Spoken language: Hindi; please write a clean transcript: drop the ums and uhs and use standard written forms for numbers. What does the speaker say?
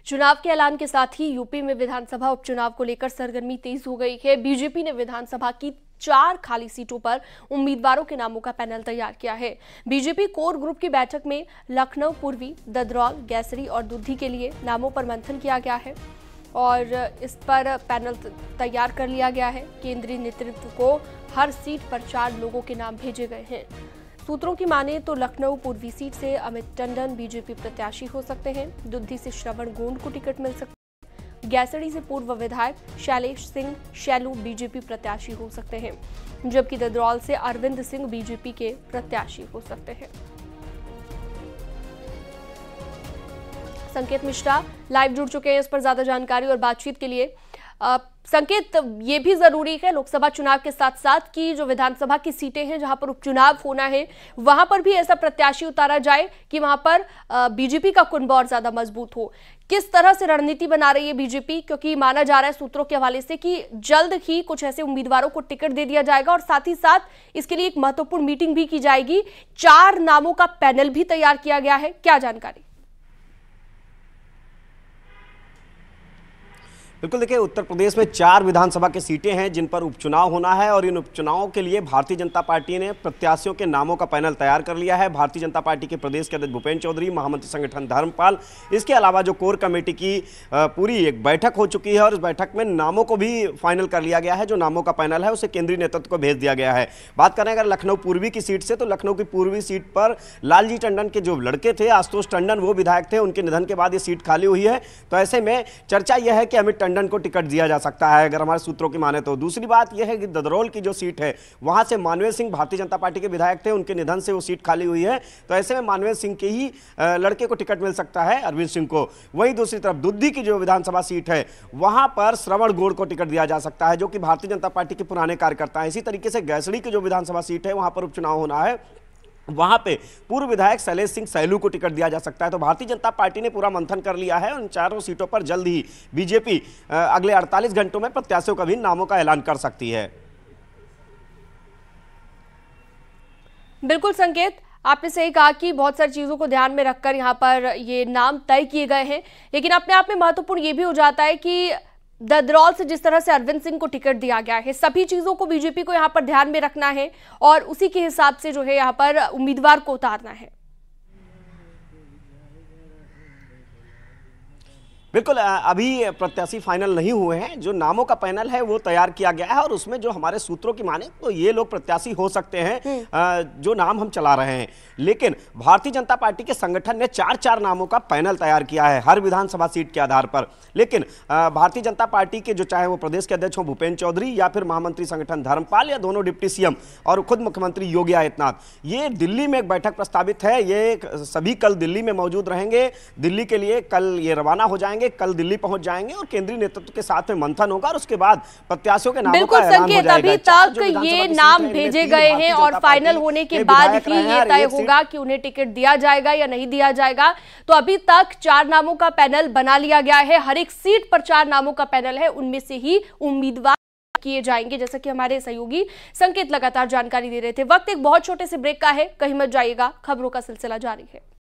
चुनाव के ऐलान के साथ ही यूपी में विधानसभा उपचुनाव को लेकर सरगर्मी तेज हो गई है। बीजेपी ने विधानसभा की 4 खाली सीटों पर उम्मीदवारों के नामों का पैनल तैयार किया है। बीजेपी कोर ग्रुप की बैठक में लखनऊ पूर्वी, ददरौल, गैसरी और दुद्धी के लिए नामों पर मंथन किया गया है और इस पर पैनल तैयार कर लिया गया है। केंद्रीय नेतृत्व को हर सीट पर 4 लोगों के नाम भेजे गए हैं। सूत्रों की माने तो लखनऊ पूर्वी सीट से अमित टंडन बीजेपी प्रत्याशी हो सकते हैं। दुद्धी से श्रवण गोंड को टिकट मिल सकती है। गैसड़ी से पूर्व विधायक शैलेश सिंह शैलू बीजेपी प्रत्याशी हो सकते हैं, जबकि ददरौल से अरविंद सिंह बीजेपी के प्रत्याशी हो सकते हैं। संकेत मिश्रा लाइव जुड़ चुके हैं इस पर ज्यादा जानकारी और बातचीत के लिए। संकेत, ये भी जरूरी है लोकसभा चुनाव के साथ साथ कि जो विधानसभा की सीटें हैं जहां पर उपचुनाव होना है वहां पर भी ऐसा प्रत्याशी उतारा जाए कि वहां पर बीजेपी का कुनबा और ज्यादा मजबूत हो। किस तरह से रणनीति बना रही है बीजेपी, क्योंकि माना जा रहा है सूत्रों के हवाले से कि जल्द ही कुछ ऐसे उम्मीदवारों को टिकट दे दिया जाएगा और साथ ही साथ इसके लिए एक महत्वपूर्ण मीटिंग भी की जाएगी। 4 नामों का पैनल भी तैयार किया गया है, क्या जानकारी? बिल्कुल, देखिए उत्तर प्रदेश में 4 विधानसभा की सीटें हैं जिन पर उपचुनाव होना है और इन उपचुनावों के लिए भारतीय जनता पार्टी ने प्रत्याशियों के नामों का पैनल तैयार कर लिया है। भारतीय जनता पार्टी के प्रदेश के अध्यक्ष भूपेन्द्र चौधरी, महामंत्री संगठन धर्मपाल, इसके अलावा जो कोर कमेटी की पूरी एक बैठक हो चुकी है और इस बैठक में नामों को भी फाइनल कर लिया गया है। जो नामों का पैनल है उसे केंद्रीय नेतृत्व को भेज दिया गया है। बात करें अगर लखनऊ पूर्वी की सीट से, तो लखनऊ की पूर्वी सीट पर लालजी टंडन के जो लड़के थे आशुतोष टंडन, वो विधायक थे, उनके निधन के बाद ये सीट खाली हुई है। तो ऐसे में चर्चा यह है कि अमित टंडन को टिकट दिया जा सकता है अगर हमारे सूत्रों की माने तो। दूसरी बात यह है कि ददरौल की जो सीट है वहां से मानवेंद्र सिंह भारतीय जनता पार्टी के विधायक थे, उनके निधन से वो सीट खाली हुई है। तो ऐसे में मानवेंद्र सिंह के ही लड़के को टिकट मिल सकता है, अरविंद सिंह को। वहीं दूसरी तरफ दुद्धी की जो विधानसभा सीट है वहां पर श्रवण गोंड को टिकट दिया जा सकता है, जो कि भारतीय जनता पार्टी के पुराने कार्यकर्ता हैं। इसी तरीके से गैसड़ी की जो विधानसभा सीट है वहां पर उपचुनाव होना है, वहां पे पूर्व विधायक शैलेश सिंह शैलू को टिकट दिया जा सकता है। तो भारतीय जनता पार्टी ने पूरा मंथन कर लिया है। उन 4 सीटों पर जल्द ही बीजेपी अगले 48 घंटों में प्रत्याशियों का भी नामों का ऐलान कर सकती है। बिल्कुल संकेत, आपने सही कहा कि बहुत सारी चीजों को ध्यान में रखकर यहाँ पर ये नाम तय किए गए हैं, लेकिन अपने आप में महत्वपूर्ण ये भी हो जाता है कि ददरौल से जिस तरह से अरविंद सिंह को टिकट दिया गया है, सभी चीजों को बीजेपी को यहाँ पर ध्यान में रखना है और उसी के हिसाब से जो है यहाँ पर उम्मीदवार को उतारना है। बिल्कुल, अभी प्रत्याशी फाइनल नहीं हुए हैं। जो नामों का पैनल है वो तैयार किया गया है और उसमें जो हमारे सूत्रों की माने तो ये लोग प्रत्याशी हो सकते हैं जो नाम हम चला रहे हैं। लेकिन भारतीय जनता पार्टी के संगठन ने 4 नामों का पैनल तैयार किया है हर विधानसभा सीट के आधार पर। लेकिन भारतीय जनता पार्टी के जो चाहे वो प्रदेश के अध्यक्ष हो भूपेन्द्र चौधरी या फिर महामंत्री संगठन धर्मपाल या दोनों डिप्टी सीएम और खुद मुख्यमंत्री योगी आदित्यनाथ, ये दिल्ली में एक बैठक प्रस्तावित है। ये सभी कल दिल्ली में मौजूद रहेंगे। दिल्ली के लिए कल ये रवाना हो जाएंगे, कल दिल्ली पहुंच जाएंगे और केंद्रीय नेतृत्व के साथ में मंथन होगा और उसके बाद प्रत्याशियों के नामों का ऐलान हो जाएगा। अभी तक ये नाम भेजे गए हैं और फाइनल होने के बाद ही ये तय होगा कि उन्हें टिकट दिया जाएगा या नहीं दिया जाएगा। तो अभी तक 4 नामों का पैनल बना लिया गया है। हर एक सीट पर 4 नामों का पैनल है, उनमें से ही उम्मीदवार किए जाएंगे, जैसा कि हमारे सहयोगी संकेत लगातार जानकारी दे रहे थे। वक्त एक बहुत छोटे से ब्रेक का है, कहीं मत जाइएगा, खबरों का सिलसिला जारी है।